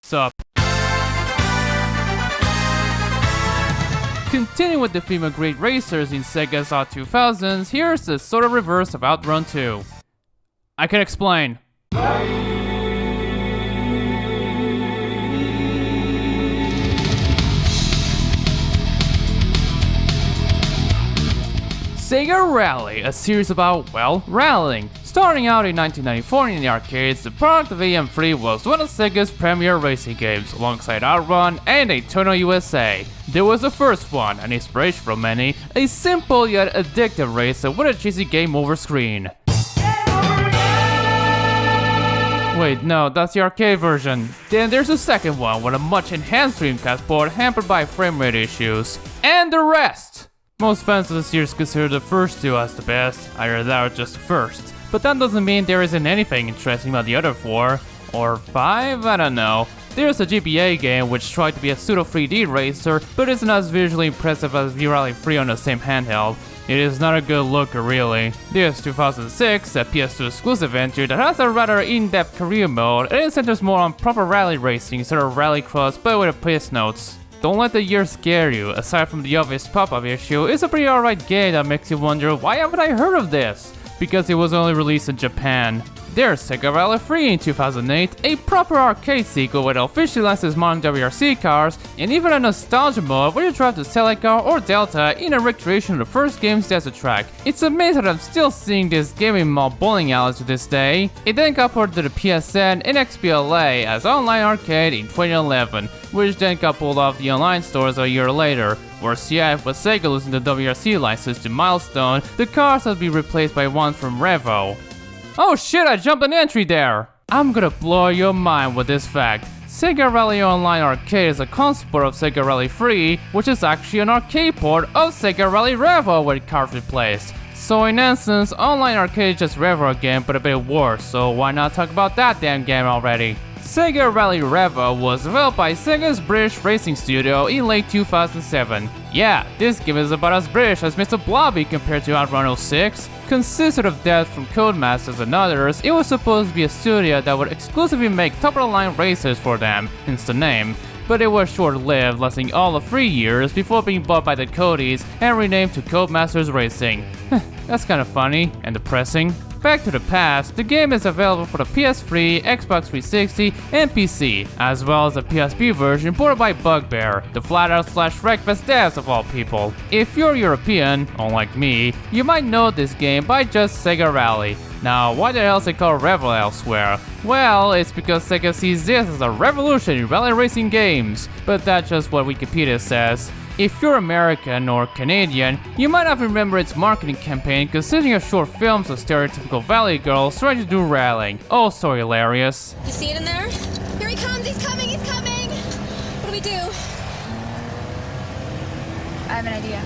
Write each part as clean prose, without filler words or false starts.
Sup? Continuing with the theme of great racers in Sega's R2000s, here's the sort of reverse of Outrun 2. I can explain. Sega Rally, a series about, well, rallying. Starting out in 1994 in the arcades, the product of AM3 was one of Sega's premier racing games, alongside Outrun and Daytona USA. There was the first one, an inspiration from many, a simple yet addictive racer with a cheesy game over screen. Wait, no, that's the arcade version. Then there's a second one with a much enhanced Dreamcast port hampered by frame rate issues. And the rest! Most fans of the series consider the first two as the best, either that or just the first. But that doesn't mean there isn't anything interesting about the other four. Or five? I don't know. There's a GBA game which tried to be a pseudo 3D racer, but isn't as visually impressive as V-Rally 3 on the same handheld. It is not a good looker really. There's 2006, a PS2 exclusive entry that has a rather in-depth career mode, and it centers more on proper rally racing instead of rallycross but with the piss notes. Don't let the year scare you. Aside from the obvious pop-up issue, it's a pretty alright game that makes you wonder, why haven't I heard of this? Because it was only released in Japan. There's Sega Rally 3 in 2008, a proper arcade sequel with officially licensed modern WRC cars, and even a nostalgia mode where you drive the Celica or Delta in a recreation of the first game's desert track. It's amazing that I'm still seeing this game in mall bowling alleys to this day. It then got ported to the PSN and XBLA as online arcade in 2011, which then got pulled off the online stores a year later. Worse yet, with Sega losing the WRC license to Milestone, the cars had to be replaced by ones from Revo. Oh shit, I jumped an entry there! I'm gonna blow your mind with this fact. Sega Rally Online Arcade is a concept port of Sega Rally 3, which is actually an arcade port of Sega Rally Revo with cars replaced. So in essence, Online Arcade is just Revo again, but a bit worse, so why not talk about that damn game already? Sega Rally Revo was developed by Sega's British racing studio in late 2007. Yeah, this game is about as British as Mr. Blobby compared to Outrun 06. Consisted of devs from Codemasters and others, it was supposed to be a studio that would exclusively make top-of-the-line racers for them, hence the name. But it was short-lived, lasting all of 3 years before being bought by the Codys and renamed to Codemasters Racing. That's kinda funny and depressing. Back to the past, the game is available for the PS3, Xbox 360, and PC, as well as a PSP version ported by Bugbear, the Flatout/Wreckfest devs of all people. If you're European, unlike me, you might know this game by just Sega Rally. Now, why the hell is it called Revo elsewhere? Well, it's because Sega sees this as a revolution in rally racing games, but that's just what Wikipedia says. If you're American or Canadian, you might not remember its marketing campaign consisting of short films of stereotypical valley girls trying to do rallying. Oh, so hilarious. You see it in there? Here he comes, he's coming, he's coming! What do we do? I have an idea.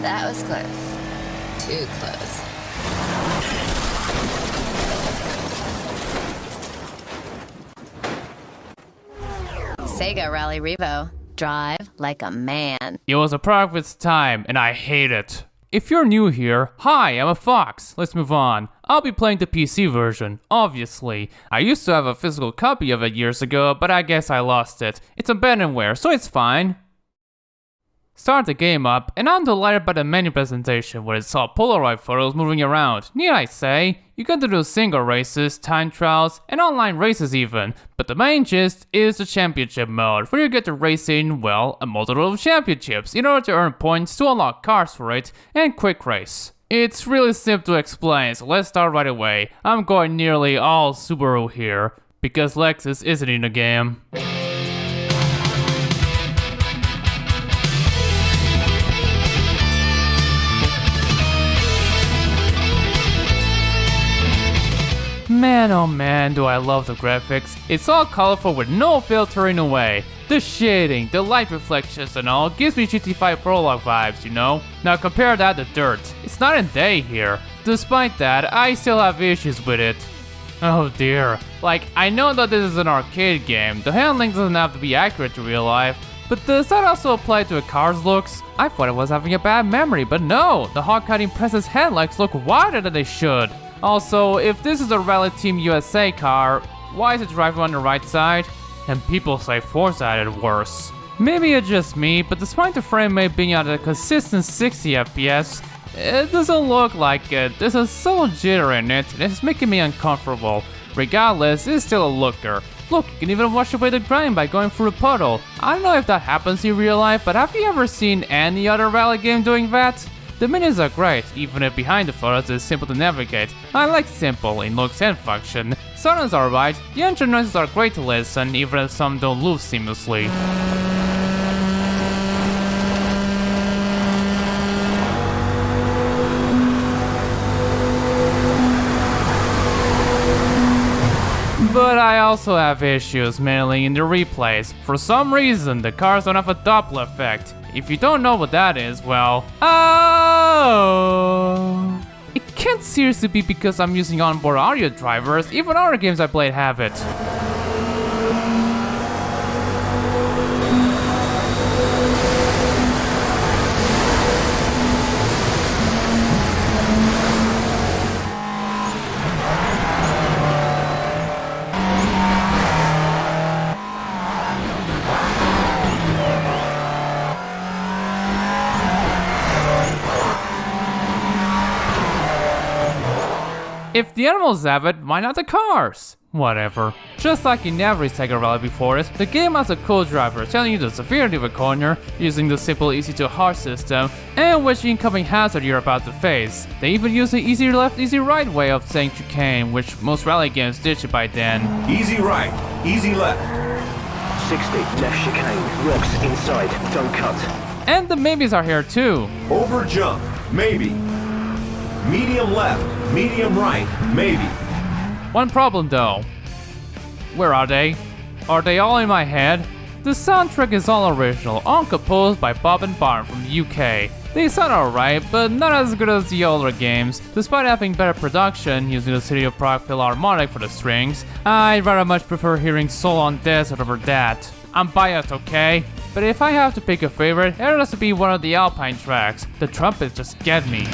That was close. Too close. Sega Rally Revo. Drive like a man. It was a product of its time, and I hate it. If you're new here, hi, I'm a Fox. Let's move on. I'll be playing the PC version, obviously. I used to have a physical copy of it years ago, but I guess I lost it. It's abandonware, so it's fine. Start the game up, and I'm delighted by the menu presentation where it saw Polaroid photos moving around. Need I say? You get to do single races, time trials, and online races even. But the main gist is the championship mode, where you get to race in, well, a multitude of championships in order to earn points to unlock cars for it, and quick race. It's really simple to explain, so let's start right away. I'm going nearly all Subaru here, because Lexus isn't in the game. Man, oh man, do I love the graphics. It's all colorful with no filtering away. The shading, the light reflections and all gives me GT5 Prologue vibes, you know? Now compare that to Dirt. It's night and day here. Despite that, I still have issues with it. Oh dear. Like, I know that this is an arcade game, the handling doesn't have to be accurate to real life, But does that also apply to a car's looks? I thought it was having a bad memory, but no! The hog-cutting press's headlights look wider than they should. Also, if this is a Rally Team USA car, why is it driving on the right side? And people say four-sided worse. Maybe it's just me, but despite the frame rate being at a consistent 60 FPS, it doesn't look like it. There's a subtle jitter in it, and it's making me uncomfortable. Regardless, it's still a looker. Look, you can even wash away the grime by going through a puddle. I don't know if that happens in real life, but have you ever seen any other rally game doing that? The menus are great, even if behind the photos is simple to navigate. I like simple in looks and function. Sounds are right, the engine noises are great to listen, even if some don't move seamlessly. But I also have issues, mainly in the replays. For some reason, the cars don't have a Doppler effect. If you don't know what that is, well, oh! It can't seriously be because I'm using onboard audio drivers, even other games I played have it. If the animals have it, why not the cars? Whatever. Just like in every Sega rally before it, the game has a co-driver telling you the severity of a corner, using the simple easy to hard system, and which incoming hazard you're about to face. They even use the easy left, easy right way of saying chicane, which most rally games ditched by then. Easy right, easy left. 60, left chicane, rocks inside, don't cut. And the maybes are here too. Over jump, maybe. Medium left, medium right, maybe. One problem though. Where are they? Are they all in my head? The soundtrack is all original, all composed by Bob and Barn from the UK. They sound alright, but not as good as the older games. Despite having better production, using the City of Prague Philharmonic for the strings, I'd rather much prefer hearing Soul on Desert over that. I'm biased, okay? But if I have to pick a favorite, it has to be one of the Alpine tracks. The trumpets just get me.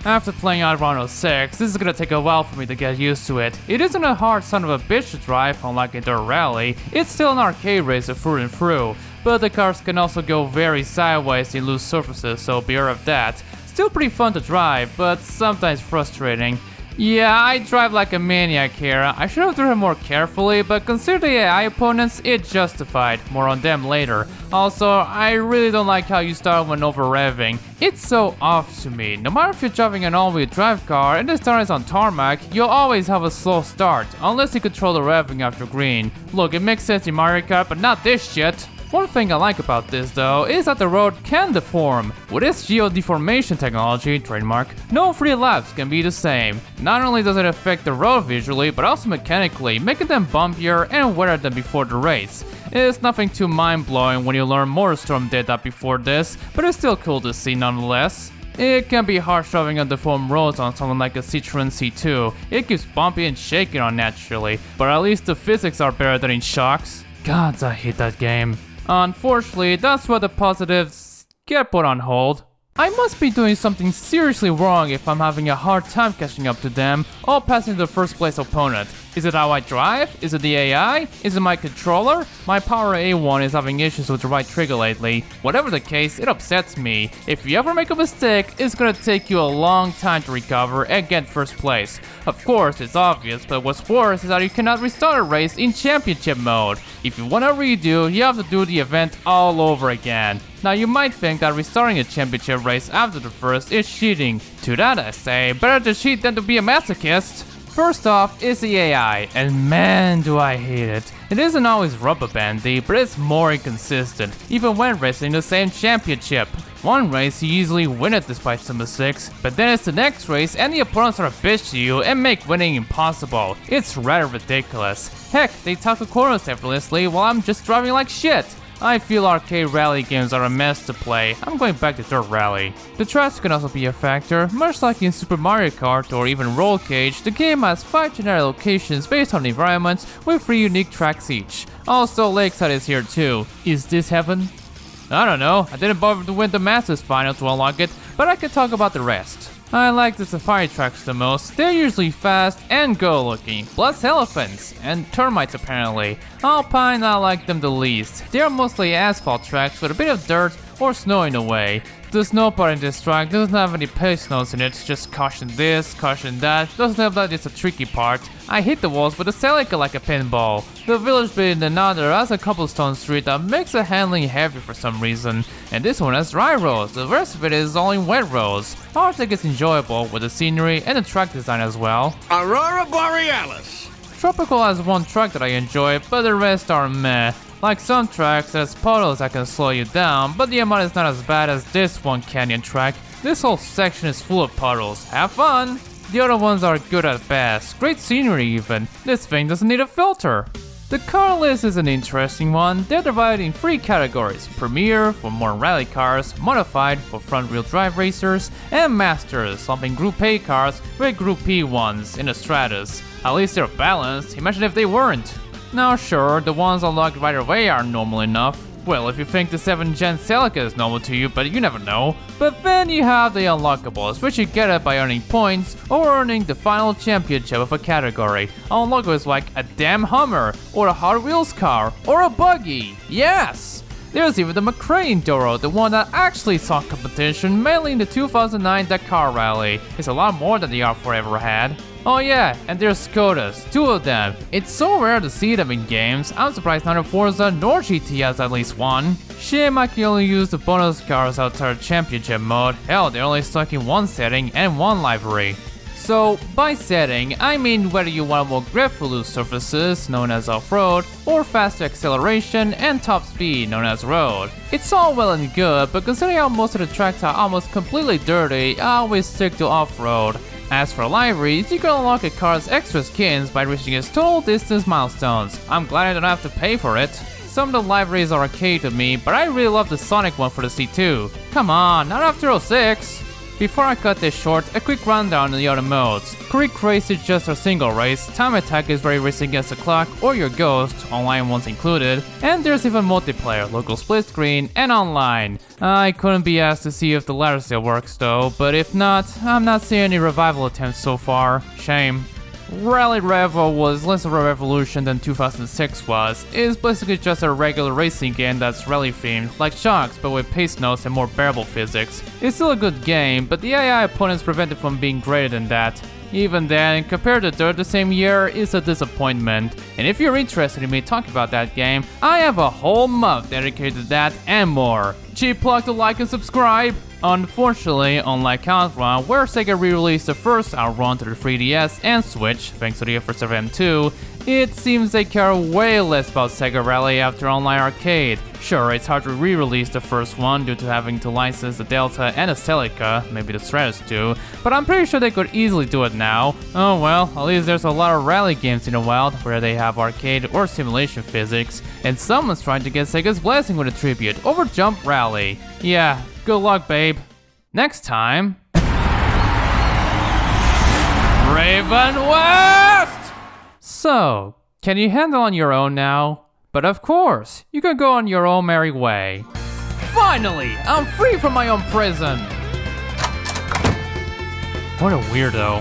After playing out Round 06, this is gonna take a while for me to get used to it. It isn't a hard son of a bitch to drive, unlike in Dirt Rally. It's still an arcade racer through and through, but the cars can also go very sideways in loose surfaces, so beware of that. Still pretty fun to drive, but sometimes frustrating. Yeah, I drive like a maniac here. I should have driven more carefully, but consider the AI opponents, it's justified. More on them later. Also, I really don't like how you start when over-revving. It's so off to me. No matter if you're driving an all-wheel drive car and the start is on tarmac, you'll always have a slow start, unless you control the revving after green. Look, it makes sense in Mario Kart, but not this shit. One thing I like about this though is that the road can deform. With its geo-deformation technology, trademark, no 3 laps can be the same. Not only does it affect the road visually, but also mechanically, making them bumpier and wetter than before the race. It's nothing too mind-blowing when you learn Motorstorm did that before this, but it's still cool to see nonetheless. It can be harsh driving on deformed roads on something like a Citroen C2. It keeps bumpy and shaking unnaturally, but at least the physics are better than in Shocks. Gods, I hate that game. Unfortunately, that's where the positives get put on hold. I must be doing something seriously wrong if I'm having a hard time catching up to them, or passing the first place opponent. Is it how I drive? Is it the AI? Is it my controller? My Power A1 is having issues with the right trigger lately. Whatever the case, it upsets me. If you ever make a mistake, it's gonna take you a long time to recover and get first place. Of course, it's obvious, but what's worse is that you cannot restart a race in championship mode. If you wanna redo, you have to do the event all over again. Now you might think that restarting a championship race after the first is cheating. To that I say, better to cheat than to be a masochist. First off is the AI, and man do I hate it. It isn't always rubber bandy, but it's more inconsistent, even when racing the same championship. One race you easily win it despite some mistakes, but then it's the next race and the opponents are a bitch to you and make winning impossible. It's rather ridiculous. Heck, they tackle corners effortlessly while I'm just driving like shit. I feel arcade rally games are a mess to play. I'm going back to Dirt Rally. The tracks can also be a factor. Much like in Super Mario Kart or even Roll Cage, the game has 5 generic locations based on environments with 3 unique tracks each. Also, Lakeside is here too. Is this heaven? I don't know, I didn't bother to win the Masters final to unlock it, but I can talk about the rest. I like the safari tracks the most. They're usually fast and go-looking, plus elephants, and termites apparently. Alpine, I like them the least. They're mostly asphalt tracks with a bit of dirt or snow in a way. The snow part in this track doesn't have any pace notes in it, just caution this, caution that. Doesn't help that it's a tricky part. I hit the walls with a Celica like a pinball. The village bit in another has a cobblestone street that makes the handling heavy for some reason. And this one has dry roads, the rest of it is all in wet roads. I think it's enjoyable with the scenery and the track design as well. Aurora Borealis. Tropical has one track that I enjoy, but the rest are meh. Like some tracks, there's puddles that can slow you down, but the amount is not as bad as this one canyon track. This whole section is full of puddles. Have fun! The other ones are good at best, great scenery even. This thing doesn't need a filter. The car list is an interesting one. They're divided in 3 categories: Premier for more rally cars, Modified for front-wheel drive racers, and Masters, something Group A cars with Group P ones in the Stratus. At least they're balanced, imagine if they weren't. Now sure, the ones unlocked right away are normal enough. Well, if you think the 7th gen Celica is normal to you, but you never know. But then you have the unlockables, which you get it by earning points or earning the final championship of a category. Unlockables like a damn Hummer, or a Hot Wheels car, or a buggy. Yes! There's even the McCrane Doro, the one that actually saw competition mainly in the 2009 Dakar Rally. It's a lot more than the R4 ever had. Oh yeah, and there's Skodas, 2 of them. It's so rare to see them in games, I'm surprised neither Forza nor GT has at least one. Shame I can only use the bonus cars outside championship mode. Hell, they're only stuck in one setting and one livery. So, by setting, I mean whether you want more grip for loose surfaces, known as off-road, or faster acceleration and top speed, known as road. It's all well and good, but considering how most of the tracks are almost completely dirty, I always stick to off-road. As for liveries, you can unlock a car's extra skins by reaching its total distance milestones. I'm glad I don't have to pay for it. Some of the liveries are okay to me, but I really love the Sonic one for the C2. Come on, not after 06! Before I cut this short, a quick rundown on the other modes. Creek Race is just a single race, Time Attack is where you race against the clock or your ghost, online ones included, and there's even multiplayer, local split screen, and online. I couldn't be asked to see if the latter still works though, but if not, I'm not seeing any revival attempts so far. Shame. Rally Revo was less of a revolution than 2006 was. It's basically just a regular racing game that's rally themed, like Shocks, but with pace notes and more bearable physics. It's still a good game, but the AI opponents prevent it from being greater than that. Even then, compared to Dirt the same year, it's a disappointment. And if you're interested in me talking about that game, I have a whole month dedicated to that and more. Cheap plug to like and subscribe! Unfortunately, unlike Outrun, where Sega re-released the first Outrun to the 3DS and Switch, thanks to the efforts of M2, it seems they care way less about Sega Rally after Online Arcade. Sure, it's hard to re-release the first one due to having to license the Delta and the Celica, maybe the Stratus too, but I'm pretty sure they could easily do it now. Oh well, at least there's a lot of rally games in the wild where they have arcade or simulation physics, and someone's trying to get Sega's blessing with a tribute over Jump Rally. Yeah, good luck, babe. Next time... Raven West! So, can you handle on your own now? But of course, you can go on your own merry way. Finally, I'm free from my own prison! What a weirdo.